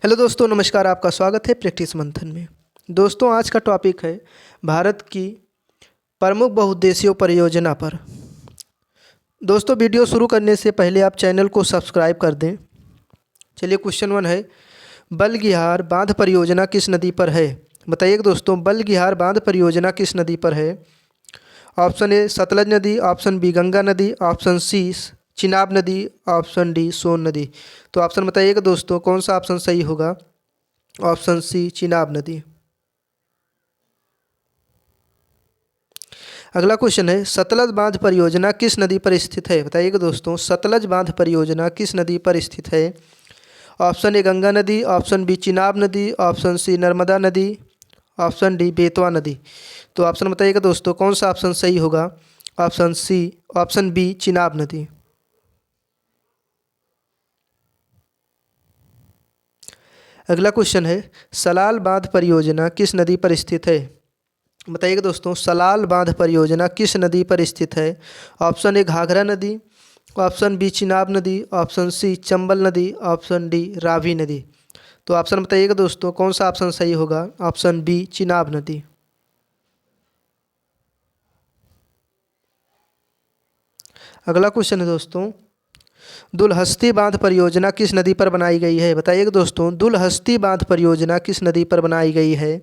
Hello दोस्तों, नमस्कार। आपका स्वागत है प्रैक्टिस मंथन में। दोस्तों, आज का टॉपिक है भारत की प्रमुख बहुउद्देशीय परियोजना पर। दोस्तों, वीडियो शुरू करने से पहले आप चैनल को सब्सक्राइब कर दें। चलिए, क्वेश्चन 1 है, बलगिहार बांध परियोजना किस नदी पर है? बताइएगा दोस्तों, बलगिहार बांध परियोजना किस नदी पर है? ऑप्शन ए सतलज नदी, ऑप्शन बी गंगा नदी, ऑप्शन सी चिनाब नदी, ऑप्शन डी सोन नदी। तो ऑप्शन बताइएगा दोस्तों, कौन सा ऑप्शन सही होगा? ऑप्शन सी चिनाब नदी। अगला क्वेश्चन है, सतलज बांध परियोजना किस नदी पर स्थित है? बताइएगा दोस्तों, सतलज बांध परियोजना किस नदी पर स्थित है? ऑप्शन ए गंगा नदी, ऑप्शन बी चिनाब नदी, ऑप्शन सी नर्मदा नदी, ऑप्शन डी बेतवा नदी। तो ऑप्शन बताइएगा दोस्तों, कौन सा ऑप्शन सही होगा? ऑप्शन बी चिनाब नदी। अगला क्वेश्चन है, सलाल बांध परियोजना किस नदी पर स्थित है? बताइएगा दोस्तों, सलाल बांध परियोजना किस नदी पर स्थित है? ऑप्शन ए घाघरा नदी, ऑप्शन बी चिनाब नदी, ऑप्शन सी चंबल नदी, ऑप्शन डी रावी नदी। तो ऑप्शन बताइएगा दोस्तों, कौन सा ऑप्शन सही होगा? ऑप्शन बी चिनाब नदी। अगला क्वेश्चन है दोस्तों, दुलहस्ती बांध परियोजना किस नदी पर बनाई गई है? बताइएगा दोस्तों, दुलहस्ती बांध परियोजना किस नदी पर बनाई गई है?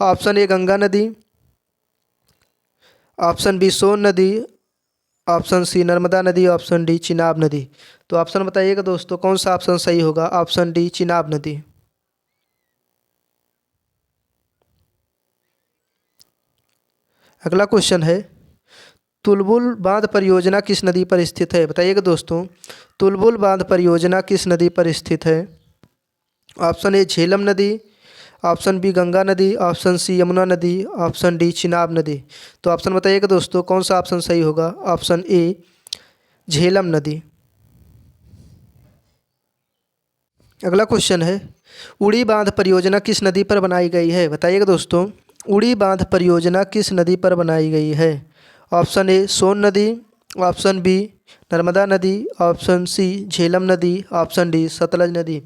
ऑप्शन ए गंगा नदी, ऑप्शन बी सोन नदी, ऑप्शन सी नर्मदा नदी, ऑप्शन डी चिनाब नदी। तो ऑप्शन बताइएगा दोस्तों, कौन सा ऑप्शन सही होगा? ऑप्शन डी चिनाब नदी। अगला क्वेश्चन है, तुलबुल बांध परियोजना किस नदी पर स्थित है? बताइएगा दोस्तों, तुलबुल बांध परियोजना किस नदी पर स्थित है? ऑप्शन ए झेलम नदी, ऑप्शन बी गंगा नदी, ऑप्शन सी यमुना नदी, ऑप्शन डी चिनाब नदी। तो ऑप्शन बताइएगा दोस्तों, कौन सा ऑप्शन सही होगा? ऑप्शन ए झेलम नदी। अगला क्वेश्चन है, उड़ी बांध परियोजना किस नदी पर बनाई गई है? बताइएगा दोस्तों, उड़ी बांध परियोजना किस नदी पर बनाई गई है? ऑप्शन ए सोन नदी, ऑप्शन बी नर्मदा नदी, ऑप्शन सी झेलम नदी, ऑप्शन डी सतलज नदी।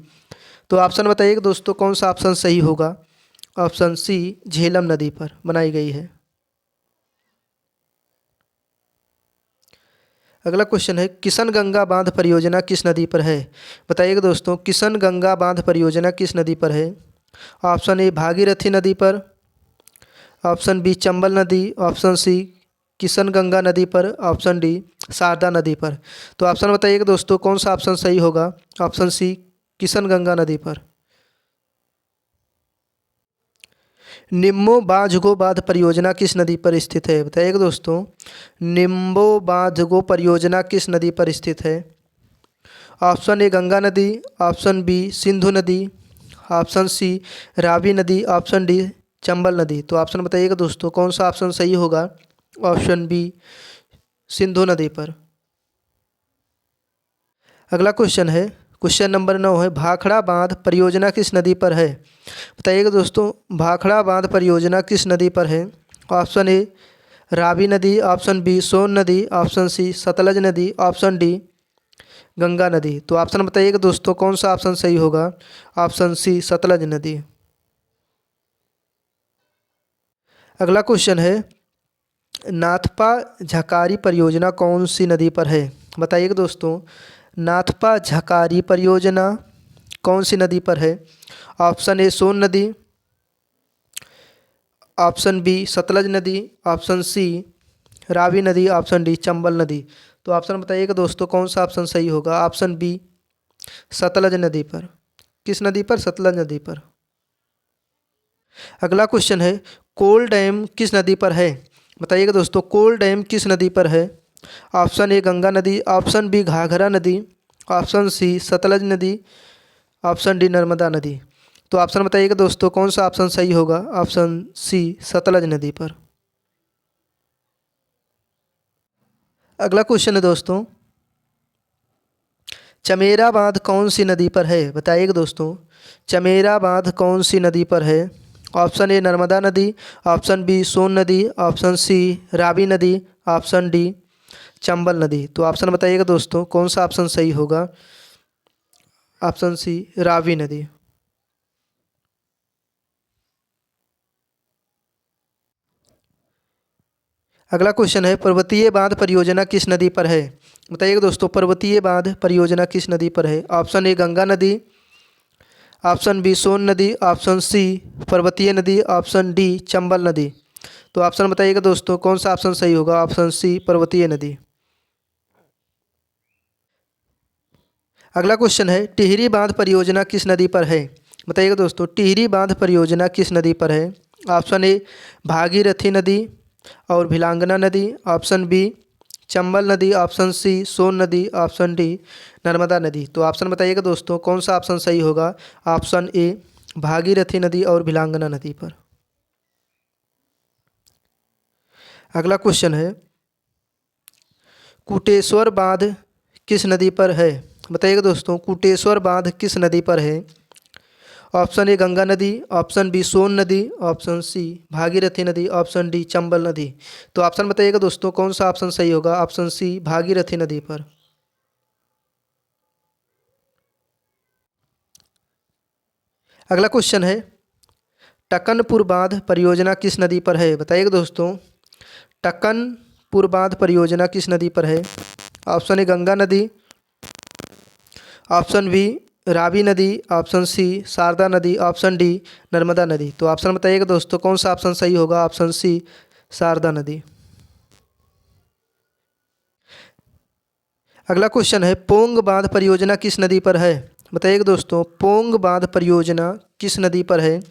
तो ऑप्शन बताइएगा दोस्तों, कौन सा ऑप्शन सही होगा? ऑप्शन सी झेलम नदी पर बनाई गई है। अगला क्वेश्चन है, किशन गंगा बांध परियोजना किस नदी पर है? बताइएगा दोस्तों, किशन गंगा बांध परियोजना किस नदी पर है? ऑप्शन ए भागीरथी नदी पर, ऑप्शन बी चंबल नदी, ऑप्शन सी किशन गंगा नदी पर, ऑप्शन डी शारदा नदी पर। तो ऑप्शन बताइएगा दोस्तों, कौन सा ऑप्शन सही होगा? ऑप्शन सी किशन गंगा नदी पर। निम्बो बाझगो बांध परियोजना किस नदी पर स्थित है? बताइएगा दोस्तों, निम्बो बाझगो परियोजना किस नदी पर स्थित है? ऑप्शन ए गंगा नदी, ऑप्शन बी सिंधु नदी, ऑप्शन सी रावी नदी, ऑप्शन डी चंबल नदी। तो ऑप्शन बताइएगा दोस्तों, कौन सा ऑप्शन सही होगा? ऑप्शन बी सिंधु नदी पर। अगला क्वेश्चन है, क्वेश्चन नंबर 9 है, भाखड़ा बांध परियोजना किस नदी पर है? बताइएगा दोस्तों, भाखड़ा बांध परियोजना किस नदी पर है? ऑप्शन ए रावी नदी, ऑप्शन बी सोन नदी, ऑप्शन सी सतलज नदी, ऑप्शन डी गंगा नदी। तो ऑप्शन बताइएगा दोस्तों, कौन सा ऑप्शन सही होगा? ऑप्शन सी सतलज नदी। अगला क्वेश्चन है, नाथपा झकारी परियोजना कौन सी नदी पर है? बताइएगा दोस्तों, नाथपा झकारी परियोजना कौन सी नदी पर है? ऑप्शन ए सोन नदी, ऑप्शन बी सतलज नदी, ऑप्शन सी रावी नदी, ऑप्शन डी चंबल नदी। तो ऑप्शन बताइएगा दोस्तों, कौन सा ऑप्शन सही होगा? ऑप्शन बी सतलज नदी पर। किस नदी पर? सतलज नदी पर। अगला क्वेश्चन है, कोल डैम किस नदी पर है? बताइएगा दोस्तों, कोल डैम किस नदी पर है? ऑप्शन ए गंगा नदी, ऑप्शन बी घाघरा नदी, ऑप्शन सी सतलज नदी, ऑप्शन डी नर्मदा नदी। तो ऑप्शन बताइएगा दोस्तों, कौन सा ऑप्शन सही होगा? ऑप्शन सी सतलज नदी पर। अगला क्वेश्चन है दोस्तों, चमेरा बांध कौन सी नदी पर है? बताइएगा दोस्तों, चमेरा बांध कौन सी नदी पर है? ऑप्शन ए नर्मदा नदी, ऑप्शन बी सोन नदी, ऑप्शन सी रावी नदी, ऑप्शन डी चंबल नदी। तो ऑप्शन बताइएगा दोस्तों, कौन सा ऑप्शन सही होगा? ऑप्शन सी रावी नदी। अगला क्वेश्चन है, पर्वतीय बांध परियोजना किस नदी पर है? बताइएगा दोस्तों, पर्वतीय बांध परियोजना किस नदी पर है? ऑप्शन ए गंगा नदी, ऑप्शन बी सोन नदी, ऑप्शन सी पर्वतीय नदी, ऑप्शन डी चंबल नदी। तो ऑप्शन बताइएगा दोस्तों, कौन सा ऑप्शन सही होगा? ऑप्शन सी पर्वतीय नदी। अगला क्वेश्चन है, टिहरी बांध परियोजना किस नदी पर है? बताइएगा दोस्तों, टिहरी बांध परियोजना किस नदी पर है? ऑप्शन ए भागीरथी नदी और भिलांगना नदी, ऑप्शन बी चंबल नदी, ऑप्शन सी सोन नदी, ऑप्शन डी नर्मदा नदी। तो ऑप्शन बताइएगा दोस्तों, कौन सा ऑप्शन सही होगा? ऑप्शन ए भागीरथी नदी और भिलांगना नदी पर। अगला क्वेश्चन है, कुटेश्वर बांध किस नदी पर है? बताइएगा दोस्तों, कुटेश्वर बांध किस नदी पर है? ऑप्शन ए गंगा नदी, ऑप्शन बी सोन नदी, ऑप्शन सी भागीरथी नदी, ऑप्शन डी चंबल नदी। तो ऑप्शन बताइएगा दोस्तों, कौन सा ऑप्शन सही होगा? ऑप्शन सी भागीरथी नदी पर। अगला क्वेश्चन है, टकनपुर बांध परियोजना किस नदी पर है? बताइएगा दोस्तों, टकनपुर बांध परियोजना किस नदी पर है? ऑप्शन ए गंगा नदी, ऑप्शन बी रावी नदी, ऑप्शन सी शारदा नदी, ऑप्शन डी नर्मदा नदी। तो ऑप्शन बताइएगा दोस्तों, कौन सा ऑप्शन सही होगा? ऑप्शन सी शारदा नदी। अगला क्वेश्चन है, पोंग बांध परियोजना किस नदी पर है? बताइएगा दोस्तों, पोंग बांध परियोजना किस नदी पर है?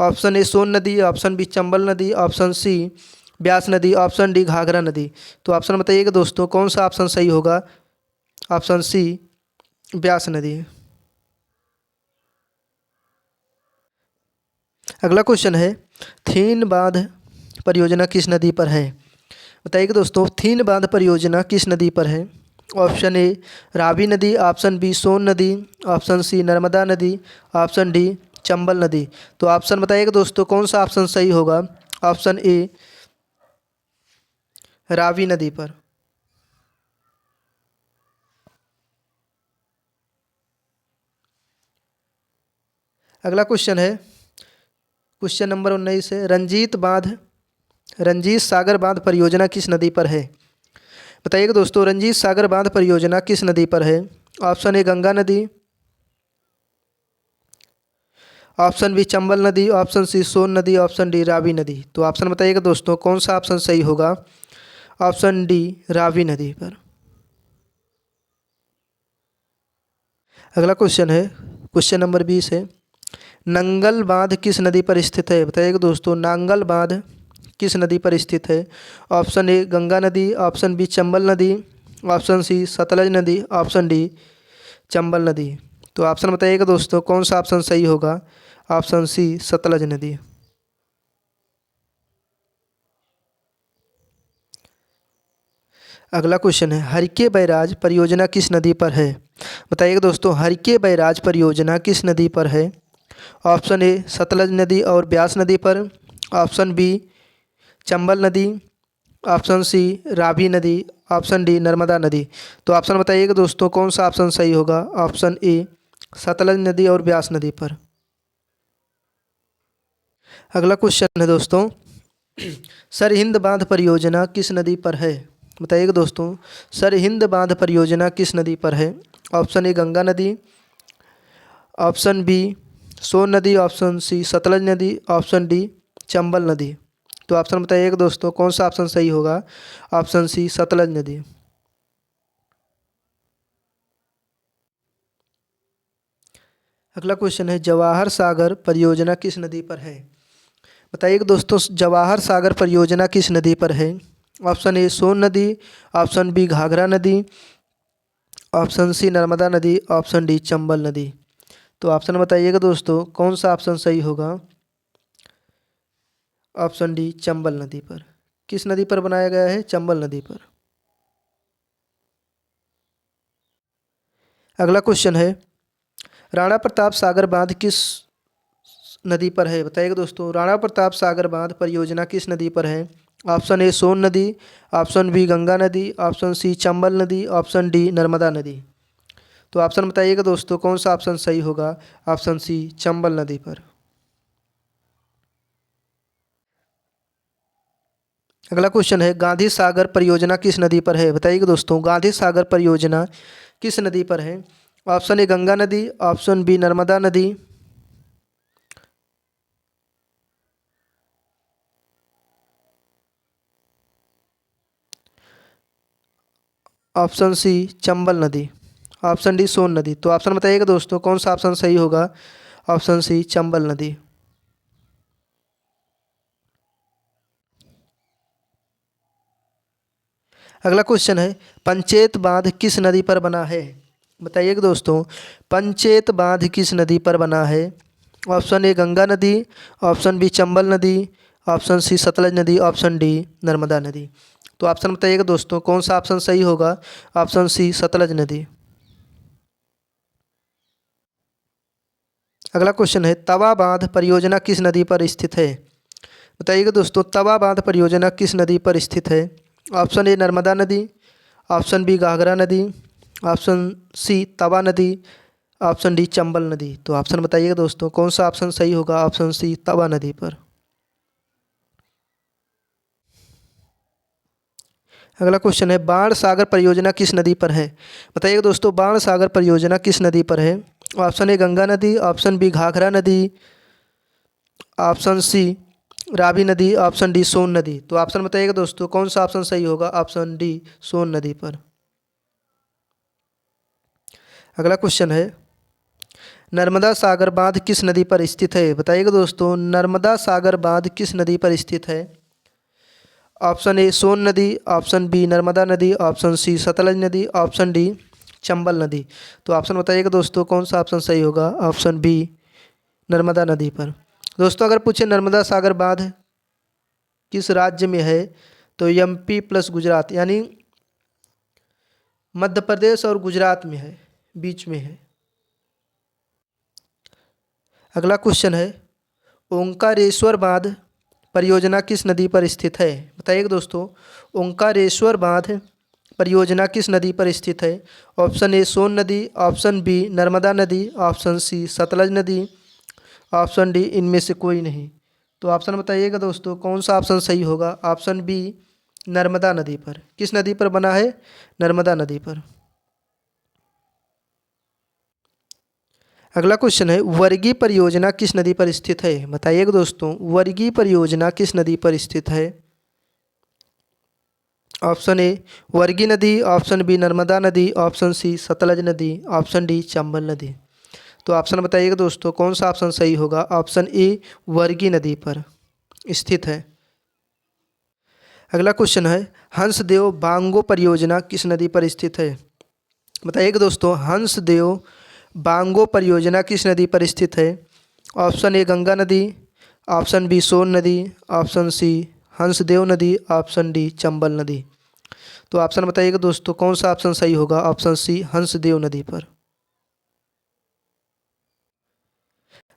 ऑप्शन ए सोन नदी, ऑप्शन बी चंबल नदी, ऑप्शन सी ब्यास नदी, ऑप्शन डी घाघरा नदी। तो ऑप्शन बताइएगा दोस्तों, कौन सा ऑप्शन सही होगा? ऑप्शन सी ब्यास नदी। अगला क्वेश्चन है, थीन बांध परियोजना किस नदी पर है? बताइएगा दोस्तों, थीन बांध परियोजना किस नदी पर है? ऑप्शन ए रावी नदी, ऑप्शन बी सोन नदी, ऑप्शन सी नर्मदा नदी, ऑप्शन डी चंबल नदी। तो ऑप्शन बताइएगा दोस्तों, कौन सा ऑप्शन सही होगा? ऑप्शन ए रावी नदी पर। अगला क्वेश्चन है, क्वेश्चन नंबर 19 है, रंजीत सागर बांध परियोजना किस नदी पर है? बताइएगा दोस्तों, रंजीत सागर बांध परियोजना किस नदी पर है? ऑप्शन ए गंगा नदी, ऑप्शन बी चंबल नदी, ऑप्शन सी सोन नदी, ऑप्शन डी रावी नदी। तो ऑप्शन बताइएगा दोस्तों, कौन सा ऑप्शन सही होगा? ऑप्शन डी रावी नदी पर। अगला क्वेश्चन है, क्वेश्चन नंबर 20 है, नंगल बांध किस नदी पर स्थित है? बताइएगा दोस्तों, नांगल बांध किस नदी पर स्थित है? ऑप्शन ए गंगा नदी, ऑप्शन बी चंबल नदी, ऑप्शन सी सतलज नदी, ऑप्शन डी चंबल नदी। तो ऑप्शन बताइएगा दोस्तों, कौन सा ऑप्शन सही होगा? ऑप्शन सी सतलज नदी। अगला क्वेश्चन है, हरिके बैराज परियोजना किस नदी पर है? बताइएगा दोस्तों, हरिके बैराज परियोजना किस नदी पर है? ऑप्शन ए सतलज नदी और ब्यास नदी पर, ऑप्शन बी चंबल नदी, ऑप्शन सी रावी नदी, ऑप्शन डी नर्मदा नदी। तो ऑप्शन बताइएगा दोस्तों, कौन सा ऑप्शन सही होगा? ऑप्शन ए सतलज नदी और ब्यास नदी पर। अगला क्वेश्चन है दोस्तों, सरहिंद बांध परियोजना किस नदी पर है? बताइएगा दोस्तों, सरहिंद बांध परियोजना किस नदी पर है? ऑप्शन ए गंगा नदी, ऑप्शन बी सोन नदी, ऑप्शन सी सतलज नदी, ऑप्शन डी चंबल नदी। तो ऑप्शन बताइएगा दोस्तों, कौन सा ऑप्शन सही होगा? ऑप्शन सी सतलज नदी। अगला क्वेश्चन है, जवाहर सागर परियोजना किस नदी पर है? बताइएगा दोस्तों, जवाहर सागर परियोजना किस नदी पर है? ऑप्शन ए सोन नदी, ऑप्शन बी घाघरा नदी, ऑप्शन सी नर्मदा नदी, ऑप्शन डी चंबल नदी। तो ऑप्शन बताइएगा दोस्तों, कौन सा ऑप्शन सही होगा? ऑप्शन डी चंबल नदी पर। किस नदी पर बनाया गया है? चंबल नदी पर। अगला क्वेश्चन है, राणा प्रताप सागर बांध किस नदी पर है? बताइएगा दोस्तों, राणा प्रताप सागर बांध परियोजना किस नदी पर है? ऑप्शन ए सोन नदी, ऑप्शन बी गंगा नदी, ऑप्शन सी चंबल नदी, ऑप्शन डी नर्मदा नदी। तो ऑप्शन बताइएगा दोस्तों, कौन सा ऑप्शन सही होगा? ऑप्शन सी चंबल नदी पर। अगला क्वेश्चन है गांधी सागर परियोजना किस नदी पर है? बताइएगा दोस्तों, गांधी सागर परियोजना किस नदी पर है? ऑप्शन ए गंगा नदी, ऑप्शन बी नर्मदा नदी, ऑप्शन सी चंबल नदी, ऑप्शन डी सोन नदी। तो ऑप्शन बताइएगा दोस्तों, कौन सा ऑप्शन सही होगा? ऑप्शन सी चंबल नदी। अगला क्वेश्चन है पंचेत बांध किस नदी पर बना है? बताइएगा दोस्तों, पंचेत बांध किस नदी पर बना है? ऑप्शन ए गंगा नदी, ऑप्शन बी चंबल नदी, ऑप्शन सी सतलज नदी, ऑप्शन डी नर्मदा नदी। तो ऑप्शन बताइएगा दोस्तों, कौन सा ऑप्शन सही होगा? ऑप्शन सी सतलज नदी। अगला क्वेश्चन है तवा बांध परियोजना किस नदी पर स्थित है? बताइएगा दोस्तों, तवा बांध परियोजना किस नदी पर स्थित है? ऑप्शन ए नर्मदा नदी, ऑप्शन बी घाघरा नदी, ऑप्शन सी तवा नदी, ऑप्शन डी चंबल नदी। तो ऑप्शन बताइएगा दोस्तों, कौन सा ऑप्शन सही होगा? ऑप्शन सी तवा नदी पर। अगला क्वेश्चन है बाण सागर परियोजना किस नदी पर है? बताइएगा दोस्तों, बाण सागर परियोजना किस नदी पर है? ऑप्शन ए गंगा नदी, ऑप्शन बी घाघरा नदी, ऑप्शन सी रावी नदी, ऑप्शन डी सोन नदी। तो ऑप्शन बताइएगा दोस्तों, कौन सा ऑप्शन सही होगा? ऑप्शन डी सोन नदी पर। अगला क्वेश्चन है नर्मदा सागर बांध किस नदी पर स्थित है? बताइएगा दोस्तों, नर्मदा सागर बांध किस नदी पर स्थित है? ऑप्शन ए सोन नदी, ऑप्शन बी नर्मदा नदी, ऑप्शन सी सतलज नदी, ऑप्शन डी चंबल नदी। तो ऑप्शन बताइएगा दोस्तों, कौन सा ऑप्शन सही होगा? ऑप्शन बी नर्मदा नदी पर। दोस्तों अगर पूछे नर्मदा सागर बांध किस राज्य में है, तो एमपी प्लस गुजरात, यानी मध्य प्रदेश और गुजरात में है, बीच में है। अगला क्वेश्चन है ओंकारेश्वर बांध परियोजना किस नदी पर स्थित है? बताइएगा दोस्तों, ओंकारेश्वर बांध परियोजना किस नदी पर स्थित है? ऑप्शन ए सोन नदी, ऑप्शन बी नर्मदा नदी, ऑप्शन सी सतलज नदी, ऑप्शन डी इनमें से कोई नहीं। तो ऑप्शन बताइएगा दोस्तों, कौन सा ऑप्शन सही होगा? ऑप्शन बी नर्मदा नदी पर। किस नदी पर बना है? नर्मदा नदी पर। अगला क्वेश्चन है वर्गी परियोजना किस नदी पर स्थित है? बताइएगा दोस्तों, वर्गी परियोजना किस नदी पर स्थित है? ऑप्शन ए वर्गी नदी, ऑप्शन बी नर्मदा नदी, ऑप्शन सी सतलज नदी, ऑप्शन डी चंबल नदी। तो ऑप्शन बताइएगा दोस्तों, कौन सा ऑप्शन सही होगा? ऑप्शन ए वर्गी नदी पर स्थित है। अगला क्वेश्चन है हंसदेव बांगो परियोजना किस नदी पर स्थित है? बताइएगा दोस्तों, हंसदेव बांगो परियोजना किस नदी पर स्थित है? ऑप्शन ए गंगा नदी, ऑप्शन बी सोन नदी, ऑप्शन सी हंसदेव नदी, ऑप्शन डी चंबल नदी। तो ऑप्शन बताइएगा दोस्तों, कौन सा ऑप्शन सही होगा? ऑप्शन सी हंसदेव नदी पर।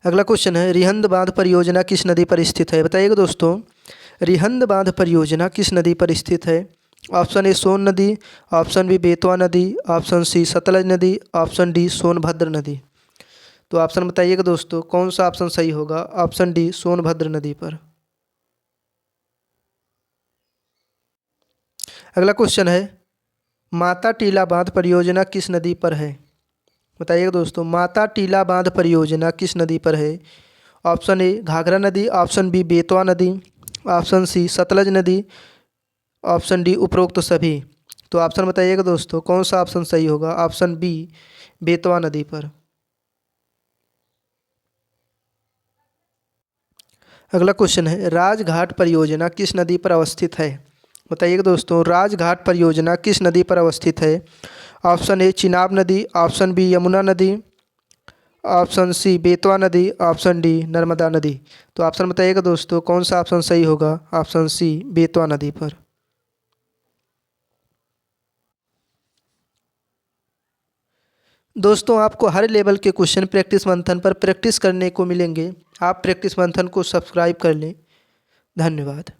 अगला क्वेश्चन है रिहंद बांध परियोजना किस नदी पर स्थित है? बताइएगा दोस्तों, रिहंद बांध परियोजना किस नदी पर स्थित है? ऑप्शन ए सोन नदी, ऑप्शन बी बेतवा नदी, ऑप्शन सी सतलज नदी, ऑप्शन डी सोनभद्र नदी। तो ऑप्शन बताइएगा दोस्तों, कौन सा ऑप्शन सही होगा? ऑप्शन डी सोनभद्र नदी पर। अगला क्वेश्चन है माता टीला बांध परियोजना किस नदी पर है? बताइएगा दोस्तों, माता टीला बांध परियोजना किस नदी पर है? ऑप्शन ए घाघरा नदी, ऑप्शन बी बेतवा नदी, ऑप्शन सी सतलज नदी, ऑप्शन डी उपरोक्त सभी। तो ऑप्शन बताइएगा दोस्तों, कौन सा ऑप्शन सही होगा? ऑप्शन बी बेतवा नदी पर। अगला क्वेश्चन है राजघाट परियोजना किस नदी पर अवस्थित है? बताइएगा दोस्तों, राजघाट परियोजना किस नदी पर अवस्थित है? ऑप्शन ए चिनाब नदी, ऑप्शन बी यमुना नदी, ऑप्शन सी बेतवा नदी, ऑप्शन डी नर्मदा नदी। तो ऑप्शन बताइएगा दोस्तों, कौन सा ऑप्शन सही होगा? ऑप्शन सी बेतवा नदी पर। दोस्तों आपको हर लेवल के क्वेश्चन प्रैक्टिस मंथन पर प्रैक्टिस करने को मिलेंगे। आप प्रैक्टिस मंथन को सब्सक्राइब कर लें। धन्यवाद।